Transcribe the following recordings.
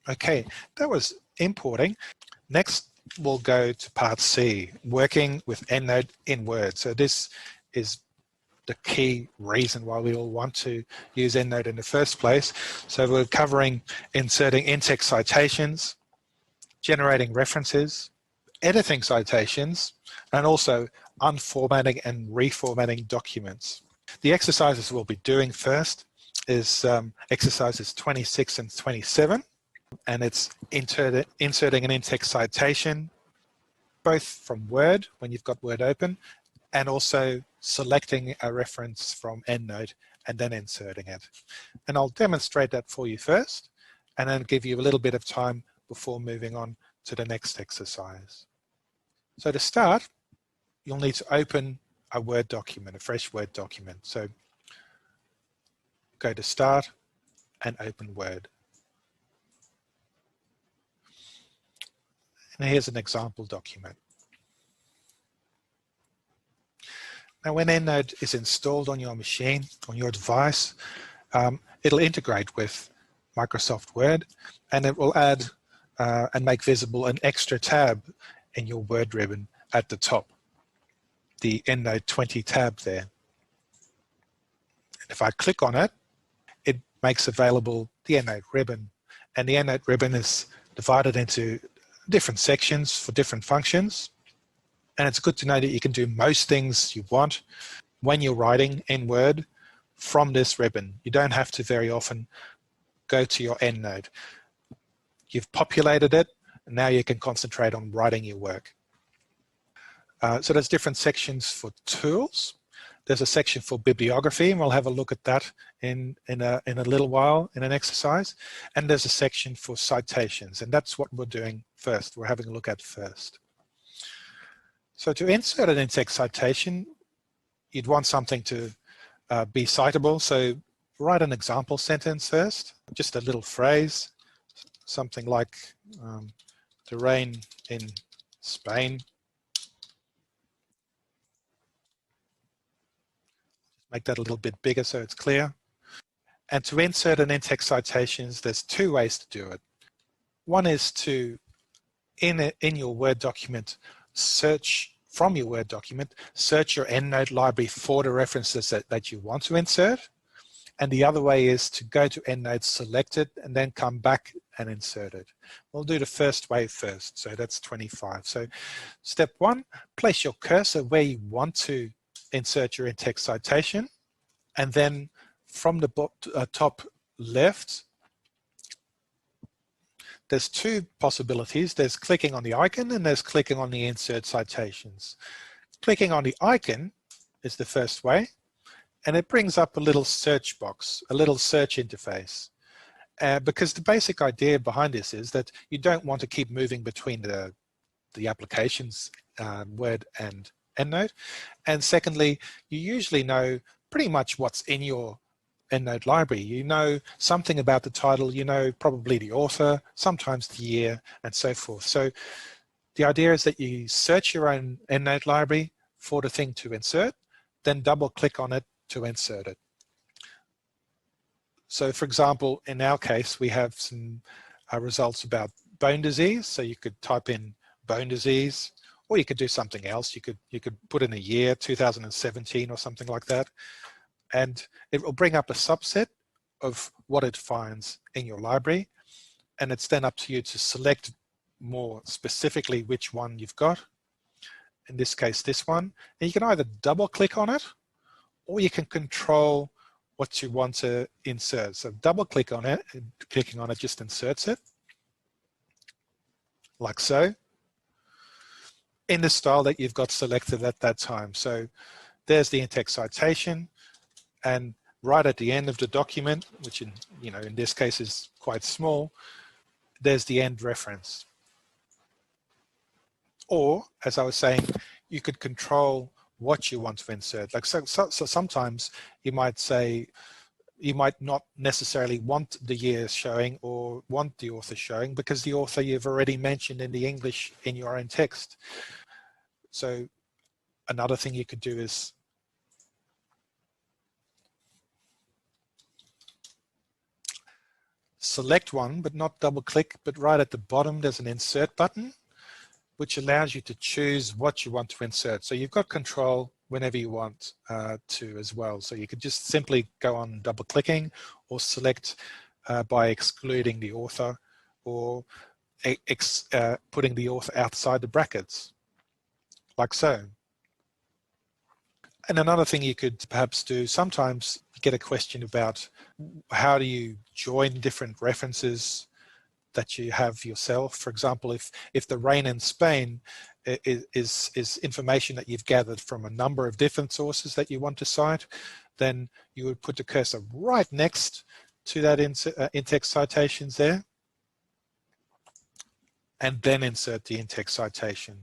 Okay, that was importing. Next, we'll go to part C, working with EndNote in Word. So this is the key reason why we all want to use EndNote in the first place. So we're covering inserting in-text citations, generating references, editing citations, and also unformatting and reformatting documents. The exercises we'll be doing first is exercises 26 and 27. And it's inserting an in-text citation, both from Word, when you've got Word open, and also selecting a reference from EndNote and then inserting it. And I'll demonstrate that for you first, and then give you a little bit of time before moving on to the next exercise. So to start, you'll need to open a Word document, a fresh Word document. So go to Start and open Word. And here's an example document. Now, when EndNote is installed on your machine, on your device, it'll integrate with Microsoft Word, and it will add and make visible an extra tab in your Word ribbon at the top, the EndNote 20 tab there. If I click on it, it makes available the EndNote ribbon, and the EndNote ribbon is divided into different sections for different functions. And it's good to know that you can do most things you want when you're writing in Word from this ribbon. You don't have to very often go to your EndNote. You've populated it, and now you can concentrate on writing your work. So there's different sections for tools. There's a section for bibliography, and we'll have a look at that in a little while in an exercise. And there's a section for citations, and that's what we're doing first. We're having a look at first. So to insert an in-text citation, you'd want something to be citable. So write an example sentence first, just a little phrase, something like the rain in Spain. Make that a little bit bigger so it's clear. And to insert an in-text citations, there's two ways to do it. One is to, in your Word document, search from your Word document, search your EndNote library for the references that you want to insert. And the other way is to go to EndNote, select it, and then come back and insert it. We'll do the first way first, so that's 25. So step one, place your cursor where you want to insert your in-text citation, and then from the top left, there's two possibilities. There's clicking on the icon and there's clicking on the insert citations. Clicking on the icon is the first way, and it brings up a little search box, a little search interface. Because the basic idea behind this is that you don't want to keep moving between the applications, Word and EndNote. And secondly, you usually know pretty much what's in your EndNote library. You know something about the title, you know probably the author, sometimes the year, and so forth. So the idea is that you search your own EndNote library for the thing to insert, then double click on it to insert it. So for example, in our case, we have some results about bone disease. So you could type in bone disease, or you could do something else. You could put in a year, 2017 or something like that. And it will bring up a subset of what it finds in your library. And it's then up to you to select more specifically which one you've got. In this case, this one. And you can either double click on it, or you can control what you want to insert. So double click on it, and clicking on it just inserts it, like so, in the style that you've got selected at that time. So there's the in-text citation, and right at the end of the document, which in this case is quite small, there's the end reference. Or, as I was saying, you could control what you want to insert. Like so sometimes you might say, you might not necessarily want the year showing or want the author showing, because the author you've already mentioned in the English in your own text. So another thing you could do is select one, but not double click, but right at the bottom there's an insert button, which allows you to choose what you want to insert. So you've got control whenever you want to as well. So you could just simply go on double clicking, or select by excluding the author, or putting the author outside the brackets, like so. And another thing you could perhaps do, sometimes get a question about how do you join different references that you have yourself. For example, if the rain in Spain is information that you've gathered from a number of different sources that you want to cite, then you would put the cursor right next to that in-text citations there, and then insert the in-text citation.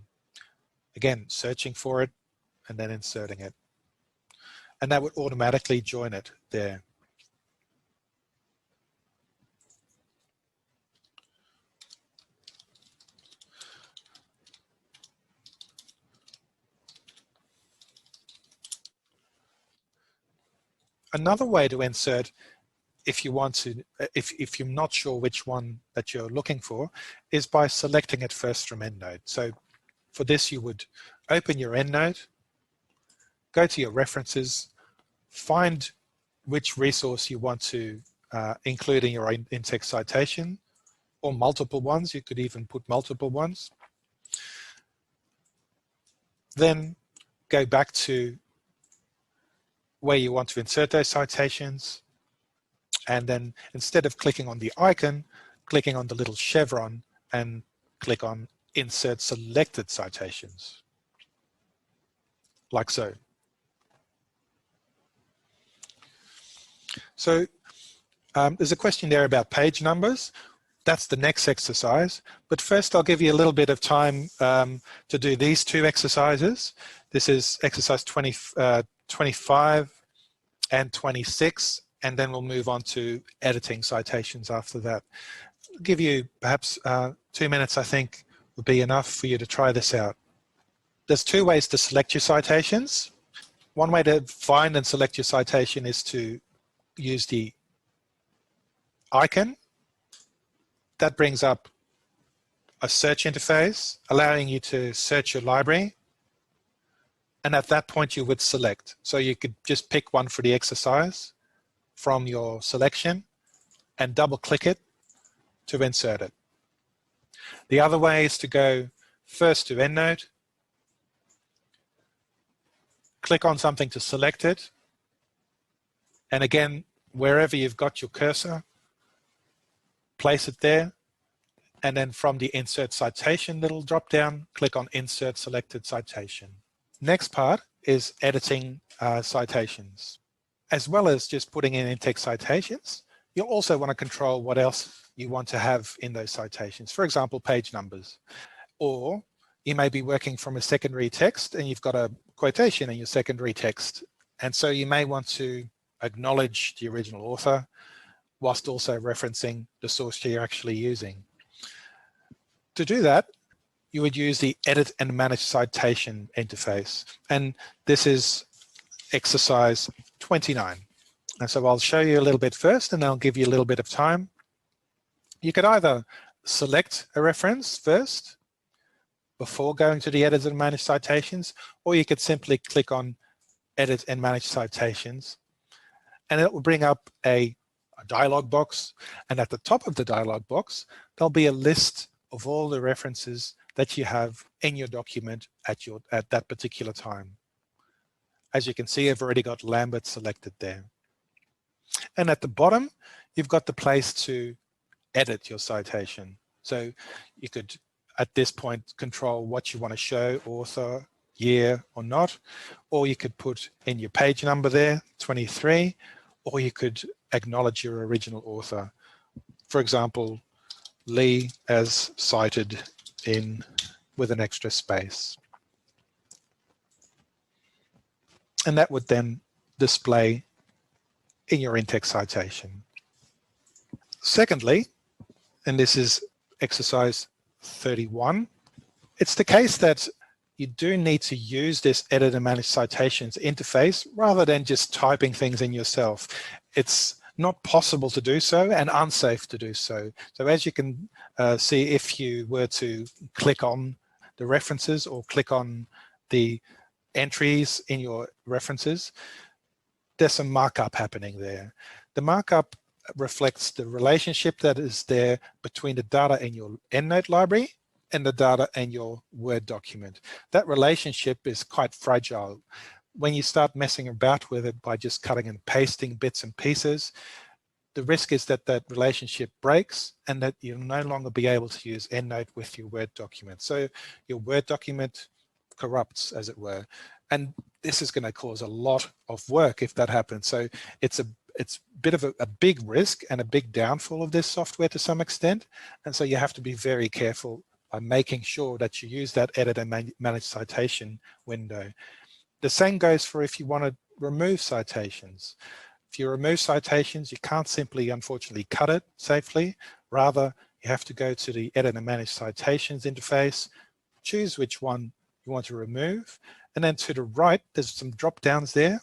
Again, searching for it and then inserting it. And that would automatically join it there. Another way to insert, if you want to, if you're not sure which one that you're looking for, is by selecting it first from EndNote. So for this, you would open your EndNote, go to your references, find which resource you want to include in your in-text citation, or multiple ones. You could even put multiple ones. Then go back to where you want to insert those citations, and then instead of clicking on the icon, clicking on the little chevron and click on Insert Selected Citations, like so. So there's a question there about page numbers. That's the next exercise. But first I'll give you a little bit of time to do these two exercises. This is exercise 25 and 26, and then we'll move on to editing citations after that. I'll give you perhaps 2 minutes, I think, would be enough for you to try this out. There's two ways to select your citations. One way to find and select your citation is to use the icon. That brings up a search interface, allowing you to search your library. And at that point, you would select. So you could just pick one for the exercise from your selection and double click it to insert it. The other way is to go first to EndNote, click on something to select it, and again, wherever you've got your cursor, place it there, and then from the Insert Citation little drop down, click on Insert Selected Citation. Next part is editing citations. As well as just putting in in-text citations, you'll also want to control what else you want to have in those citations. For example, page numbers. Or you may be working from a secondary text and you've got a quotation in your secondary text. And so you may want to acknowledge the original author whilst also referencing the source you're actually using. To do that, you would use the Edit and Manage Citation interface. And this is exercise 29. And so I'll show you a little bit first, and I'll give you a little bit of time. You could either select a reference first before going to the Edit and Manage Citations, or you could simply click on Edit and Manage Citations, and it will bring up a dialog box. And at the top of the dialog box, there'll be a list of all the references that you have in your document at that particular time. As you can see, I've already got Lambert selected there. And at the bottom, you've got the place to edit your citation. So you could, at this point, control what you want to show, author, year or not, or you could put in your page number there, 23, or you could acknowledge your original author. For example, Lee as cited in with an extra space. And that would then display in your in-text citation. Secondly, and this is exercise 31, it's the case that you do need to use this Edit and Manage Citations interface rather than just typing things in yourself. It's not possible to do so and unsafe to do so. So as you can see, if you were to click on the references or click on the entries in your references, there's some markup happening there. The markup reflects the relationship that is there between the data in your EndNote library and the data in your Word document. That relationship is quite fragile. When you start messing about with it by just cutting and pasting bits and pieces, the risk is that that relationship breaks and that you'll no longer be able to use EndNote with your Word document. So your Word document corrupts, as it were. And this is going to cause a lot of work if that happens. So it's a bit of a big risk and a big downfall of this software to some extent. And so you have to be very careful by making sure that you use that edit and manage citation window. The same goes for if you want to remove citations. If you remove citations, you can't simply, unfortunately, cut it safely. Rather, you have to go to the Edit and Manage Citations interface, choose which one you want to remove, and then to the right, there's some drop downs there,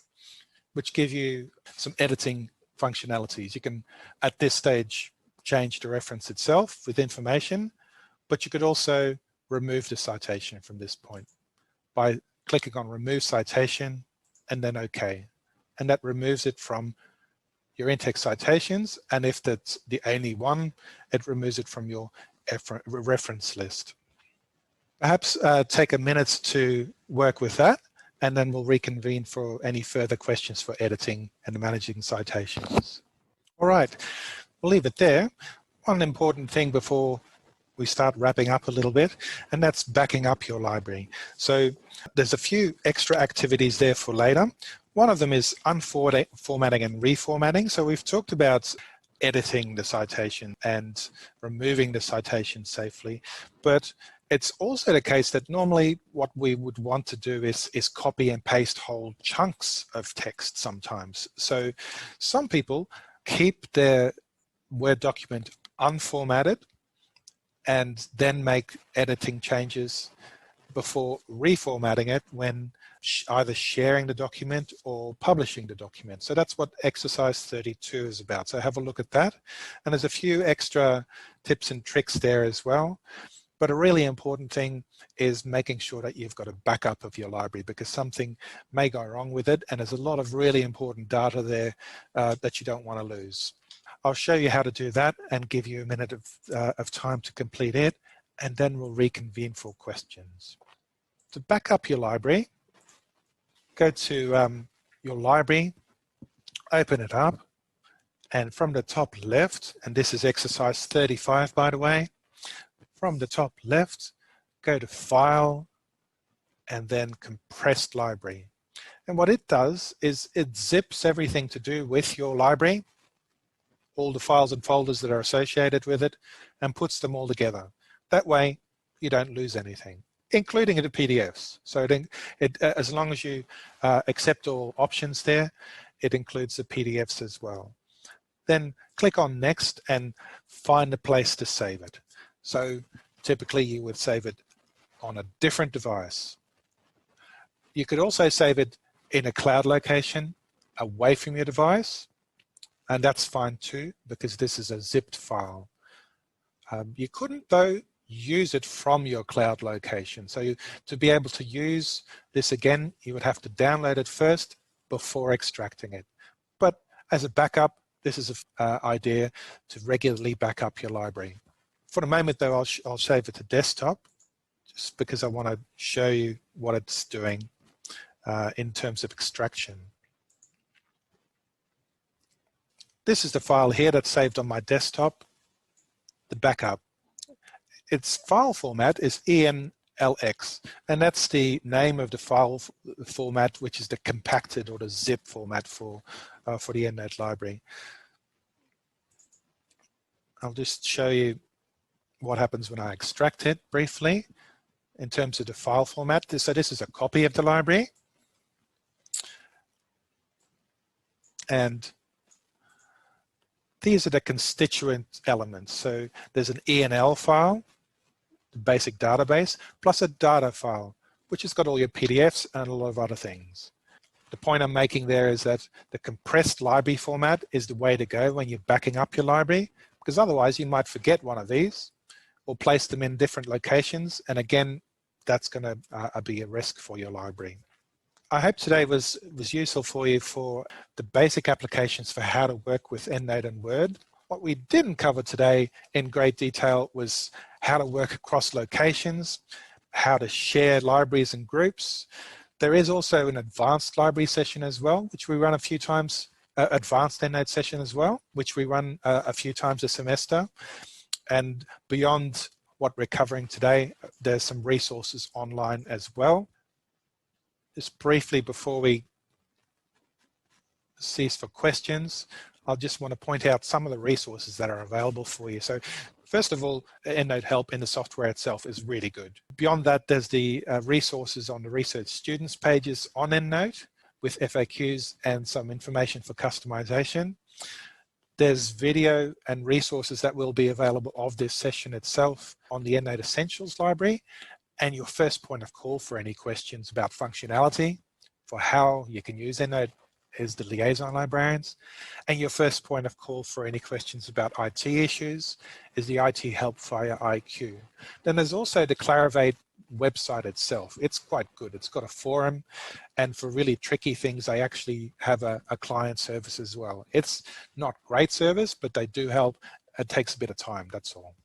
which give you some editing functionalities. You can, at this stage, change the reference itself with information, but you could also remove the citation from this point by clicking on Remove Citation and then OK. And that removes it from your in-text citations. And if that's the only one, it removes it from your reference list. Perhaps take a minute to work with that, and then we'll reconvene for any further questions for editing and managing citations. All right, we'll leave it there. One important thing before we start wrapping up a little bit, and that's backing up your library. So there's a few extra activities there for later. One of them is unformatting and reformatting. So we've talked about editing the citation and removing the citation safely, but it's also the case that normally what we would want to do is copy and paste whole chunks of text sometimes. So some people keep their Word document unformatted and then make editing changes before reformatting it when either sharing the document or publishing the document. So that's what exercise 32 is about. So have a look at that. And there's a few extra tips and tricks there as well. But a really important thing is making sure that you've got a backup of your library, because something may go wrong with it, and there's a lot of really important data there that you don't want to lose. I'll show you how to do that and give you a minute of time to complete it, and then we'll reconvene for questions. To back up your library, go to your library, open it up, and from the top left, and this is exercise 35 by the way, from the top left, go to File, and then Compressed Library. And what it does is it zips everything to do with your library, all the files and folders that are associated with it, and puts them all together. That way, you don't lose anything, including the PDFs. So as long as you accept all options there, it includes the PDFs as well. Then click on Next and find a place to save it. So typically you would save it on a different device. You could also save it in a cloud location away from your device, and that's fine too, because this is a zipped file. You couldn't though use it from your cloud location. So to be able to use this again, you would have to download it first before extracting it. But as a backup, this is an idea to regularly back up your library. For the moment though, I'll save it to desktop, just because I want to show you what it's doing in terms of extraction. This is the file here that's saved on my desktop, the backup. Its file format is ENLX, and that's the name of the file format, which is the compacted or the zip format for the EndNote library. I'll just show you what happens when I extract it briefly in terms of the file format. So this is a copy of the library. And these are the constituent elements. So there's an ENL file, the basic database, plus a data file, which has got all your PDFs and a lot of other things. The point I'm making there is that the compressed library format is the way to go when you're backing up your library, because otherwise you might forget one of these or place them in different locations. And again, that's going to be a risk for your library. I hope today was useful for you for the basic applications for how to work with EndNote and Word. What we didn't cover today in great detail was how to work across locations, how to share libraries and groups. There is also an advanced library session as well, which we run a few times, advanced EndNote session as well, which we run a few times a semester. And beyond what we're covering today, there's some resources online as well. Just briefly before we cease for questions, I'll just want to point out some of the resources that are available for you. So first of all, EndNote help in the software itself is really good. Beyond that, there's the resources on the research students pages on EndNote with FAQs and some information for customization. There's video and resources that will be available of this session itself on the EndNote Essentials library, and your first point of call for any questions about functionality, for how you can use EndNote, is the liaison librarians, and your first point of call for any questions about IT issues is the IT help via IQ. Then there's also the Clarivate website itself. It's quite good. It's got a forum, and for really tricky things, they actually have a client service as well. It's not great service, but they do help. It takes a bit of time, that's all.